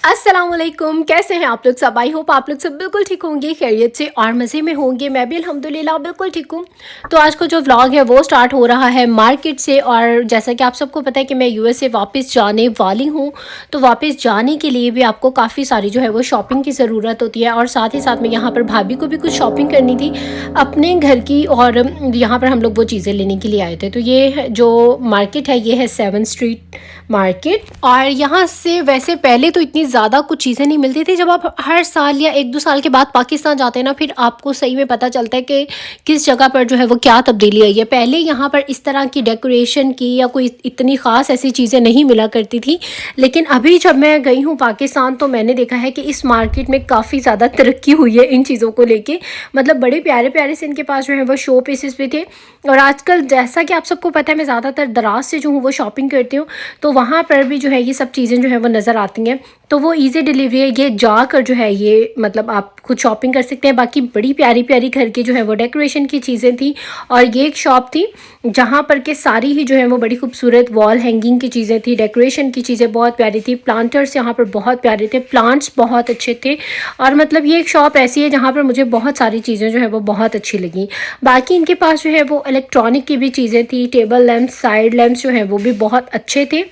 अस्सलामुअलैकुम, कैसे हैं आप लोग सब। आई होप आप लोग सब बिल्कुल ठीक होंगे, खैरियत से और मज़े में होंगे। मैं भी अल्हम्दुलिल्लाह बिल्कुल ठीक हूँ। तो आज का जो व्लॉग है वो स्टार्ट हो रहा है मार्केट से। और जैसा कि आप सबको पता है कि मैं यूएस से वापस जाने वाली हूँ। तो वापस जाने के लिए भी आपको काफ़ी सारी जो है वो शॉपिंग की ज़रूरत होती है। और साथ ही साथ में यहाँ पर भाभी को भी कुछ शॉपिंग करनी थी अपने घर की। और यहाँ पर हम लोग वो चीज़ें लेने के लिए आए थे। तो ये जो मार्केट है ये है 7th स्ट्रीट मार्केट। और यहाँ से वैसे पहले तो इतनी ज़्यादा कुछ चीज़ें नहीं मिलती थी। जब आप हर साल या 1-2 साल के बाद पाकिस्तान जाते हैं ना, फिर आपको सही में पता चलता है कि किस जगह पर जो है वो क्या तब्दीली आई है। पहले यहाँ पर इस तरह की डेकोरेशन की या कोई इतनी ख़ास ऐसी चीज़ें नहीं मिला करती थी। लेकिन अभी जब मैं गई हूँ पाकिस्तान तो मैंने देखा है कि इस मार्केट में काफ़ी ज़्यादा तरक्की हुई है इन चीज़ों को लेके। मतलब बड़े प्यारे प्यारे से इनके पास जो है वो शो पीसेस भी थे। और आजकल जैसा कि आप सबको पता है मैं ज़्यादातर दराज से जो हूँ वो शॉपिंग करती हूँ, तो वहाँ पर भी जो है ये सब चीज़ें जो है वो नज़र आती हैं। तो वो इजी डिलीवरी है, ये जाकर जो है ये मतलब आप खुद शॉपिंग कर सकते हैं। बाकी बड़ी प्यारी प्यारी घर की जो है वो डेकोरेशन की चीज़ें थी। और ये एक शॉप थी जहाँ पर के सारी ही जो है वो बड़ी खूबसूरत वॉल हैंगिंग की चीज़ें थी, डेकोरेशन की चीज़ें बहुत प्यारी थी। प्लांटर्स यहाँ पर बहुत प्यारे थे, प्लांट्स बहुत अच्छे थे। और मतलब ये एक शॉप ऐसी है जहाँ पर मुझे बहुत सारी चीज़ें जो है वो बहुत अच्छी लगी। बाकी इनके पास जो है वो इलेक्ट्रॉनिक की भी चीज़ें थी, टेबल लैंप्स, साइड लैंप्स जो हैं वो भी बहुत अच्छे थे।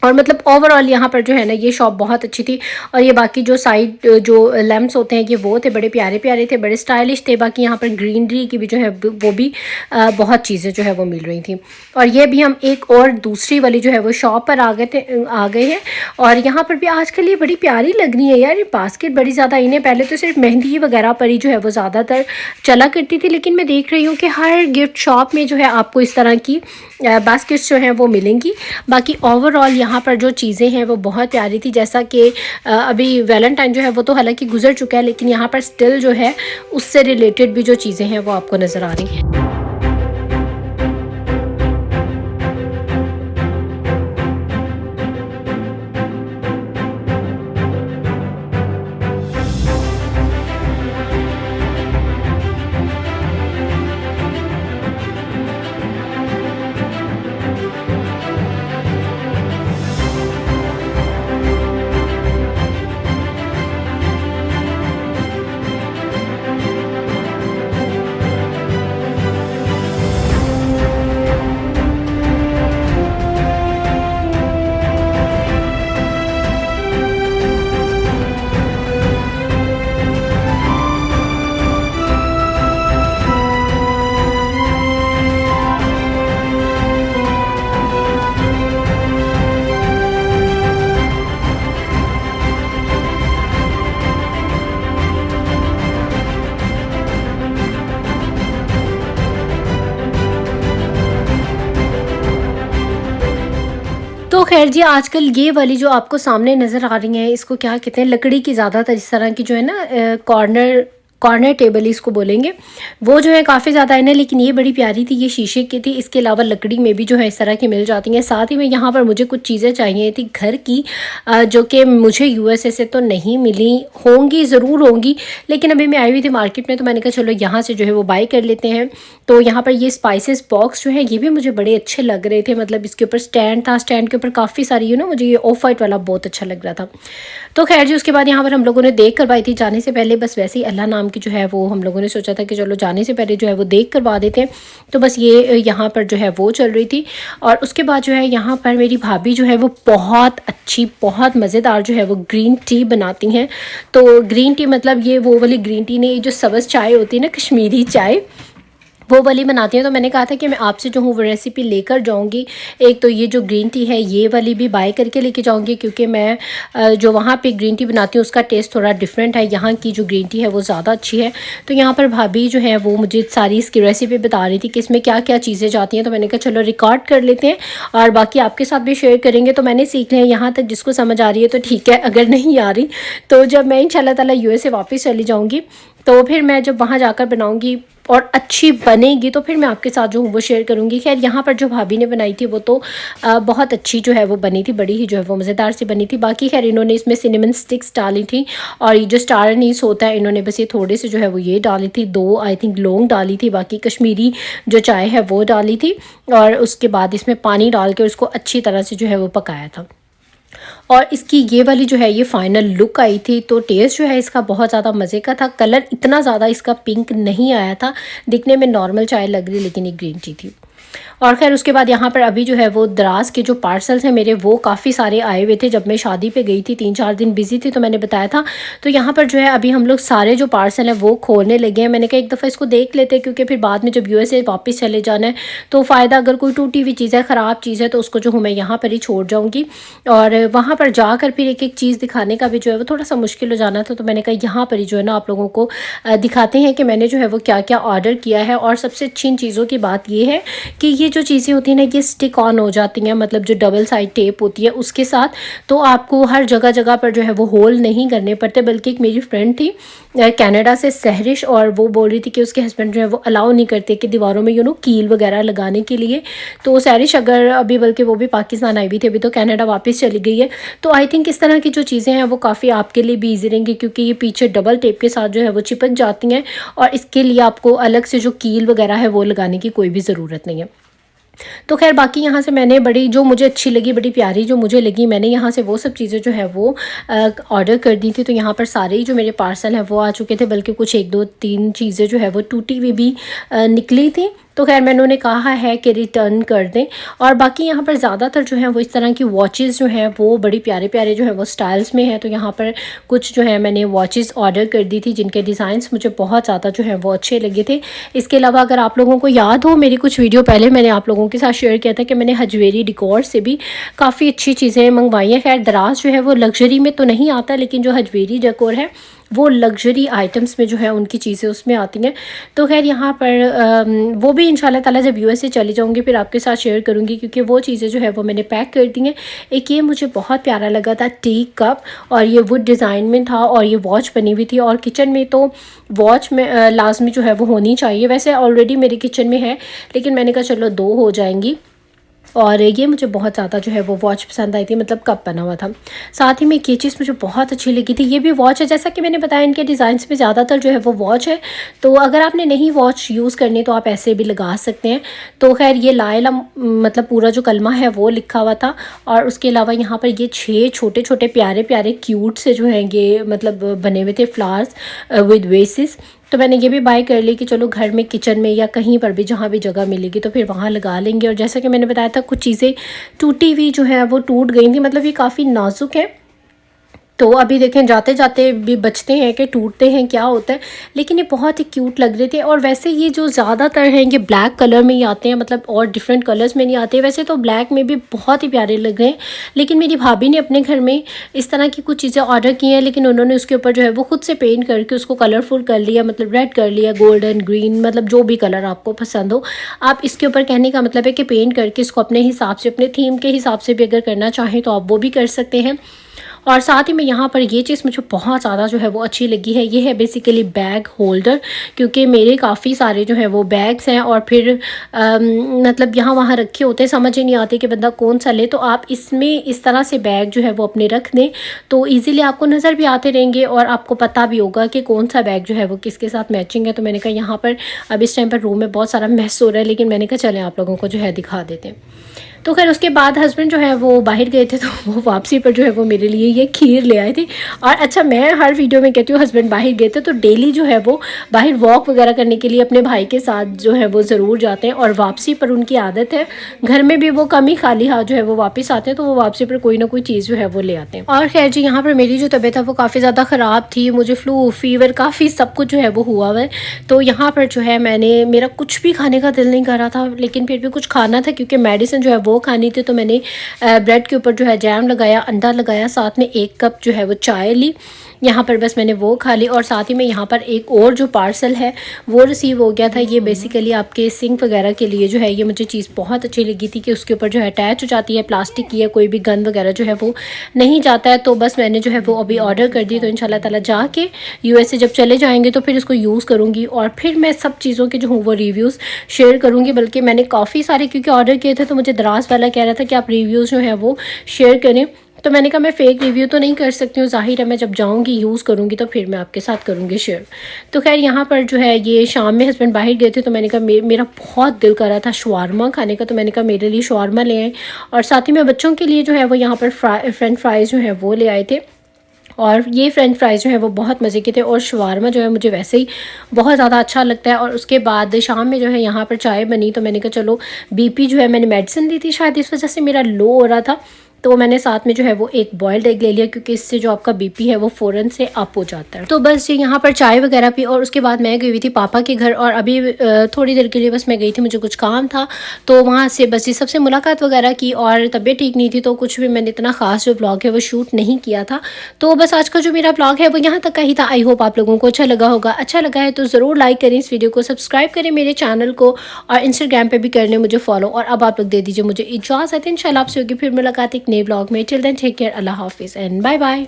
और मतलब ओवरऑल यहाँ पर जो है ना ये शॉप बहुत अच्छी थी। और ये बाकी जो साइड जो लैंप्स होते हैं ये वो थे, बड़े प्यारे प्यारे थे, बड़े स्टाइलिश थे। बाकी यहाँ पर ग्रीनरी की भी जो है वो भी बहुत चीज़ें जो है वो मिल रही थी। और ये भी हम एक और दूसरी वाली जो है वो शॉप पर आ गए हैं। और यहाँ पर भी आजकल ये बड़ी प्यारी लग रही है यार, ये बास्केट बड़ी ज़्यादा इन्हें। पहले तो सिर्फ मेहंदी वगैरह पर ही जो है वो ज़्यादातर चला करती थी, लेकिन मैं देख रही हूँ कि हर गिफ्ट शॉप में जो है आपको इस तरह की बास्केट्स जो हैं वो मिलेंगी। बाकी ओवरऑल यहाँ पर जो चीज़ें हैं वो बहुत प्यारी थी। जैसा कि अभी वैलेंटाइन जो है वो तो हालांकि गुजर चुका है, लेकिन यहाँ पर स्टिल जो है उससे रिलेटेड भी जो चीज़ें हैं वो आपको नज़र आ रही हैं। तो खैर जी, आजकल ये वाली जो आपको सामने नज़र आ रही हैं इसको क्या कहते हैं, लकड़ी की ज़्यादातर इस तरह की जो है ना कॉर्नर कॉर्नर टेबल इसको बोलेंगे, वो जो है काफ़ी ज़्यादा है ना। लेकिन ये बड़ी प्यारी थी, ये शीशे की थी। इसके अलावा लकड़ी में भी जो है इस तरह की मिल जाती हैं। साथ ही में यहाँ पर मुझे कुछ चीज़ें चाहिए थी घर की, जो कि मुझे यूएसए से तो नहीं मिली होंगी, ज़रूर होंगी। लेकिन अभी मैं आई हुई थी मार्केट में तो मैंने कहा चलो यहाँ से जो है वो बाई कर लेते हैं। तो यहाँ पर ये स्पाइसेस बॉक्स जो है ये भी मुझे बड़े अच्छे लग रहे थे। मतलब इसके ऊपर स्टैंड था, स्टैंड के ऊपर काफ़ी सारी मुझे ये ऑफ वाइट वाला बहुत अच्छा लग रहा था। तो खैर जी, उसके बाद यहाँ पर हम लोगों ने देख करवाई थी जाने से पहले। बस वैसे ही अल्लाह नाम की जो है वो हम लोगों ने सोचा था कि चलो जाने से पहले जो है वो देख करवा देते हैं। तो बस ये यहाँ पर जो है वो चल रही थी। और उसके बाद जो है यहाँ पर मेरी भाभी जो है वो बहुत अच्छी, बहुत मज़ेदार जो है वो ग्रीन टी बनाती हैं। तो ग्रीन टी मतलब ये वो वाली ग्रीन टी नहीं, जो सब्ज़ चाय होती है ना, कश्मीरी चाय, वो वाली बनाती हैं। तो मैंने कहा था कि मैं आपसे जो हूँ वो रेसिपी लेकर जाऊँगी। एक तो ये जो ग्रीन टी है ये वाली भी बाय करके लेके जाऊँगी, क्योंकि मैं जो वहाँ पे ग्रीन टी बनाती हूँ उसका टेस्ट थोड़ा डिफरेंट है। यहाँ की जो ग्रीन टी है वो ज़्यादा अच्छी है। तो यहाँ पर भाभी जो है वो मुझे सारी इसकी रेसिपी बता रही थी कि इसमें क्या क्या चीज़ें जाती हैं। तो मैंने कहा चलो रिकॉर्ड कर लेते हैं और बाकी आपके साथ भी शेयर करेंगे। तो मैंने सीख लिया यहाँ तक, जिसको समझ आ रही है तो ठीक है, अगर नहीं आ रही तो जब मैं इंशाल्लाह ताला यूएस से वापस चली जाऊँगी तो फिर मैं जब वहाँ जाकर बनाऊँगी और अच्छी बनेगी तो फिर मैं आपके साथ जो हूँ वो शेयर करूँगी। खैर यहाँ पर जो भाभी ने बनाई थी वो तो बहुत अच्छी जो है वो बनी थी, बड़ी ही जो है वो मज़ेदार सी बनी थी। बाकी खैर इन्होंने इसमें सिनेमन स्टिक्स डाली थी और ये जो स्टार अनीस होता है इन्होंने बस ये थोड़े से जो है वो ये डाली थी, 2 आई थिंक लौंग डाली थी, बाकी कश्मीरी जो चाय है वो डाली थी। और उसके बाद इसमें पानी डाल के उसको अच्छी तरह से जो है वो पकाया था। और इसकी ये वाली जो है ये फाइनल लुक आई थी। तो टेस्ट जो है इसका बहुत ज़्यादा मज़े का था। कलर इतना ज़्यादा इसका पिंक नहीं आया था, दिखने में नॉर्मल चाय लग रही, लेकिन ये ग्रीन टी थी। और खैर उसके बाद यहाँ पर अभी जो है वो दराज के जो पार्सल्स हैं मेरे, वो काफ़ी सारे आए हुए थे। जब मैं शादी पे गई थी 3-4 दिन बिजी थी, तो मैंने बताया था। तो यहाँ पर जो है अभी हम लोग सारे जो पार्सल हैं वो खोलने लगे हैं। मैंने कहा एक दफ़ा इसको देख लेते हैं, क्योंकि फिर बाद में जब यूएसए वापस चले जाना है तो फ़ायदा, अगर कोई टूटी हुई चीज़ है, ख़राब चीज़ है, तो उसको जो हूँ मैं यहाँ पर ही छोड़ जाऊँगी। और वहाँ पर जाकर फिर एक एक चीज़ दिखाने का भी जो है वो थोड़ा सा मुश्किल हो जाना था। तो मैंने कहा यहाँ पर ही जो है ना आप लोगों को दिखाते हैं कि मैंने जो है वो क्या क्या ऑर्डर किया है। और सबसे अच्छी इन चीज़ों की बात ये है कि ये जो चीज़ें होती हैं ना, ये स्टिक ऑन हो जाती हैं, मतलब जो डबल साइड टेप होती है उसके साथ। तो आपको हर जगह जगह पर जो है वो होल नहीं करने पड़ते। बल्कि एक मेरी फ्रेंड थी कनाडा से, सहरिश, और वो बोल रही थी कि उसके हस्बैंड जो है वो अलाउ नहीं करते कि दीवारों में कील वगैरह लगाने के लिए। तो सहरिश अगर अभी, बल्कि वो भी पाकिस्तान आई हुई थी, अभी तो कनाडा वापस चली गई है। तो आई थिंक इस तरह की जो चीज़ें हैं वो काफ़ी आपके लिए भी ईजी रहेंगी, क्योंकि ये पीछे डबल टेप के साथ जो है वो चिपक जाती हैं, और इसके लिए आपको अलग से जो कील वगैरह है वो लगाने की कोई भी ज़रूरत नहीं है। तो खैर बाकी यहाँ से मैंने बड़ी, जो मुझे अच्छी लगी, बड़ी प्यारी जो मुझे लगी, मैंने यहाँ से वो सब चीज़ें जो है वो ऑर्डर कर दी थी। तो यहाँ पर सारे ही जो मेरे पार्सल हैं वो आ चुके थे, बल्कि कुछ 1-2-3 चीज़ें जो है वो टूटी हुई भी निकली थी। तो खैर मैंने उन्हें कहा है कि रिटर्न कर दें। और बाकी यहाँ पर ज़्यादातर जो है वो इस तरह की वॉचेस जो हैं वो बड़ी प्यारे प्यारे जो है वो स्टाइल्स में है। तो यहाँ पर कुछ जो है मैंने वॉचेस ऑर्डर कर दी थी, जिनके डिज़ाइंस मुझे बहुत ज़्यादा जो है वो अच्छे लगे थे। इसके अलावा अगर आप लोगों को याद हो, मेरी कुछ वीडियो पहले मैंने आप लोगों के साथ शेयर किया था कि मैंने हजवेरी डिकोर से भी काफ़ी अच्छी चीज़ें मंगवाई हैं। खैर दराज जो है वो लग्जरी में तो नहीं आता, लेकिन जो हजवेरी डेकोर है वो लग्जरी आइटम्स में जो है उनकी चीज़ें उसमें आती हैं। तो खैर यहाँ पर वो भी इंशाल्लाह ताला जब यूएसए चली जाऊँगी फिर आपके साथ शेयर करूँगी, क्योंकि वो चीज़ें जो है वो मैंने पैक कर दी हैं। एक ये मुझे बहुत प्यारा लगा था टी कप, और ये वुड डिज़ाइन में था, और ये वॉच बनी हुई थी। और किचन में तो वॉच में लाजमी जो है वो होनी चाहिए। वैसे ऑलरेडी मेरे किचन में है, लेकिन मैंने कहा चलो 2 हो जाएंगी। और ये मुझे बहुत ज़्यादा जो है वो वॉच पसंद आई थी, मतलब कप बना हुआ था। साथ ही में एक ये चीज़ मुझे बहुत अच्छी लगी थी, ये भी वॉच है। जैसा कि मैंने बताया इनके डिज़ाइंस में ज़्यादातर जो है वो वॉच है। तो अगर आपने नहीं वॉच यूज़ करनी तो आप ऐसे भी लगा सकते हैं। तो खैर ये लाइला मतलब पूरा जो कलमा है वो लिखा हुआ था। और उसके अलावा यहाँ पर ये 6 छोटे छोटे प्यारे प्यारे क्यूट से जो हैं ये मतलब बने हुए थे फ्लावर्स विद वेसिस। तो मैंने ये भी बाय कर ली कि चलो घर में, किचन में, या कहीं पर भी जहाँ भी जगह मिलेगी तो फिर वहाँ लगा लेंगे। और जैसा कि मैंने बताया था कुछ चीज़ें टूटी हुई जो है वो टूट गई थी, मतलब ये काफ़ी नाजुक है। तो अभी देखें जाते जाते भी बचते हैं कि टूटते हैं, क्या होता है। लेकिन ये बहुत ही क्यूट लग रहे थे। और वैसे ये जो ज़्यादातर हैं ये ब्लैक कलर में ही आते हैं, मतलब और डिफरेंट कलर्स में नहीं आते। वैसे तो ब्लैक में भी बहुत ही प्यारे लग रहे हैं, लेकिन मेरी भाभी ने अपने घर में इस तरह की कुछ चीज़ें ऑर्डर की हैं, लेकिन उन्होंने उसके ऊपर जो है वो खुद से पेंट करके उसको कलरफुल कर लिया, मतलब रेड कर लिया, गोल्डन, ग्रीन, मतलब जो भी कलर आपको पसंद हो। आप इसके ऊपर, कहने का मतलब है कि पेंट करके इसको अपने हिसाब से, अपने थीम के हिसाब से भी अगर करना चाहें तो आप वो भी कर सकते हैं। और साथ ही में यहाँ पर ये चीज़ मुझे बहुत ज़्यादा जो है वो अच्छी लगी है। ये है बेसिकली बैग होल्डर, क्योंकि मेरे काफ़ी सारे जो है वो बैग्स हैं, और फिर मतलब यहाँ वहाँ रखे होते हैं, समझ ही नहीं आते कि बंदा कौन सा ले। तो आप इसमें इस तरह से बैग जो है वो अपने रख दें तो ईज़िली आपको नज़र भी आते रहेंगे, और आपको पता भी होगा कि कौन सा बैग जो है वो किसके साथ मैचिंग है। तो मैंने कहा यहाँ पर अब इस टाइम पर रूम में बहुत सारा मैस हो रहा है, लेकिन मैंने कहा चलें आप लोगों को जो है दिखा देते हैं। तो खैर उसके बाद हस्बैंड जो है वो बाहर गए थे, तो वो वापसी पर जो है वो मेरे लिए ये खीर ले आए थे। और अच्छा, मैं हर वीडियो में कहती हूँ हस्बैंड बाहर गए थे तो डेली जो है वो बाहर वॉक वगैरह करने के लिए अपने भाई के साथ जो है वो ज़रूर जाते हैं। और वापसी पर उनकी आदत है, घर में भी वो कम ही खाली हाथ जो है वो वापस आते हैं, तो वो वापसी पर कोई ना कोई चीज़ जो है वो ले आते हैं। और खैर जी, यहाँ पर मेरी जो तबीयत है वो काफ़ी ज़्यादा ख़राब थी, मुझे फ्लू, फीवर, काफ़ी सब कुछ जो है वो हुआ हुआ है। तो यहाँ पर जो है मेरा कुछ भी खाने का दिल नहीं कर रहा था, लेकिन फिर भी कुछ खाना था, क्योंकि मेडिसिन जो है वो खानी थी। तो मैंने ब्रेड के ऊपर जो है जैम लगाया, अंडा लगाया, साथ में 1 कप जो है वो चाय ली। यहाँ पर बस मैंने वो खा ली। और साथ ही में यहाँ पर एक और जो पार्सल है वो रिसीव हो गया था। ये बेसिकली आपके सिंक वगैरह के लिए जो है, ये मुझे चीज़ बहुत अच्छी लगी थी कि उसके ऊपर जो है अटैच हो जाती है, प्लास्टिक की है, कोई भी गंद वगैरह जो है वो नहीं जाता है। तो बस मैंने जो है वो अभी ऑर्डर कर दी। तो इंशाल्लाह ताला जाके यूएसए जब चले जाएंगे तो फिर इसको यूज़ करूँगी, और फिर मैं सब चीज़ों के जो हूँ वो रिव्यूज़ शेयर करूँगी। बल्कि मैंने काफ़ी सारे क्योंकि ऑर्डर किए थे, तो मुझे दराज वाला कह रहा था कि आप रिव्यूज़ जो है वो शेयर करें। तो मैंने कहा मैं फ़ेक रिव्यू तो नहीं कर सकती हूँ, ज़ाहिर है मैं जब जाऊँगी यूज़ करूँगी तो फिर मैं आपके साथ करूँगी शेयर। तो ख़ैर यहाँ पर जो है ये शाम में हस्बैंड बाहर गए थे, तो मैंने कहा मेरा बहुत दिल कर रहा था शवारमा खाने का, तो मैंने कहा मेरे लिए शवारमा ले आएँ, और साथ ही में बच्चों के लिए जो है वो यहाँ पर फ्रेंच फ्राइज़ जो है वो ले आए थे। और ये फ्रेंच फ्राइज़ जो है वो बहुत मज़े के थे, और शवारमा जो है मुझे वैसे ही बहुत ज़्यादा अच्छा लगता है। और उसके बाद शाम में जो है यहाँ पर चाय बनी, तो मैंने कहा चलो बीपी जो है, मैंने मेडिसिन ली थी शायद इस वजह से मेरा लो हो रहा था, तो मैंने साथ में जो है वो एक बॉयल्ड एग ले लिया, क्योंकि इससे जो आपका बीपी है वो फ़ौरन से अप हो जाता है। तो बस ये यहाँ पर चाय वगैरह पी, और उसके बाद मैं गई हुई थी पापा के घर, और अभी थोड़ी देर के लिए बस मैं गई थी, मुझे कुछ काम था, तो वहाँ से बस ये सबसे मुलाकात वगैरह की, और तबीयत ठीक नहीं थी तो कुछ भी मैंने इतना ख़ास जो व्लॉग है वो शूट नहीं किया था। तो बस आज का जो मेरा व्लॉग है वो यहाँ तक का ही था। आई होप आप लोगों को अच्छा लगा होगा। अच्छा लगा है तो ज़रूर लाइक करें इस वीडियो को, सब्सक्राइब करें मेरे चैनल को, और इंस्टाग्राम पे भी करने मुझे फॉलो। और अब आप लोग दे दीजिए मुझे इजाज़त, इंशाल्लाह आपसे होगी फिर मुलाकात एक नए व्लॉग में। टिल देन टेक केयर, अल्लाह हाफिज़ एंड बाय बाय।